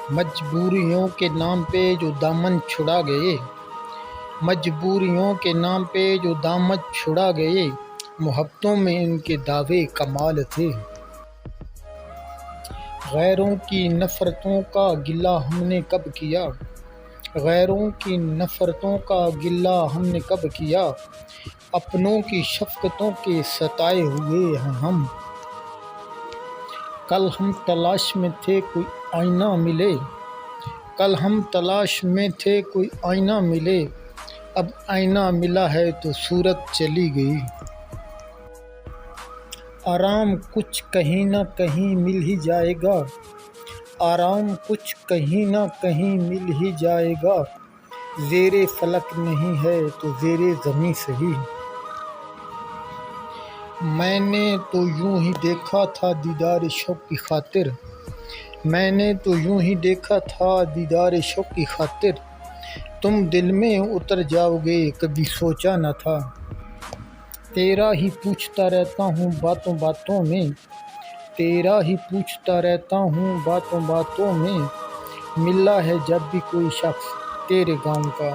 مجبوریوں کے نام پہ جو دامن چھڑا گئے، مجبوریوں کے نام پہ جو دامن چھڑا گئے، محبتوں میں ان کے دعوے کمال تھے۔ غیروں کی نفرتوں کا گلہ ہم نے کب کیا، غیروں کی نفرتوں کا گلہ ہم نے کب کیا، اپنوں کی شفقتوں کے ستائے ہوئے ہیں ہم۔ کل ہم تلاش میں تھے کوئی آئینہ ملے، کل ہم تلاش میں تھے کوئی آئینہ ملے، اب آئینہ ملا ہے تو صورت چلی گئی۔ آرام کچھ کہیں نہ کہیں مل ہی جائے گا، آرام کچھ کہیں نہ کہیں مل ہی جائے گا، زیر فلک نہیں ہے تو زیر زمیں سہی۔ میں نے تو یوں ہی دیکھا تھا دیدار شوق کی خاطر، میں نے تو یوں ہی دیکھا تھا دیدار شوق کی خاطر، تم دل میں اتر جاؤ گے کبھی سوچا نہ تھا۔ تیرا ہی پوچھتا رہتا ہوں باتوں باتوں میں، تیرا ہی پوچھتا رہتا ہوں باتوں باتوں میں، ملا ہے جب بھی کوئی شخص تیرے گاؤں کا۔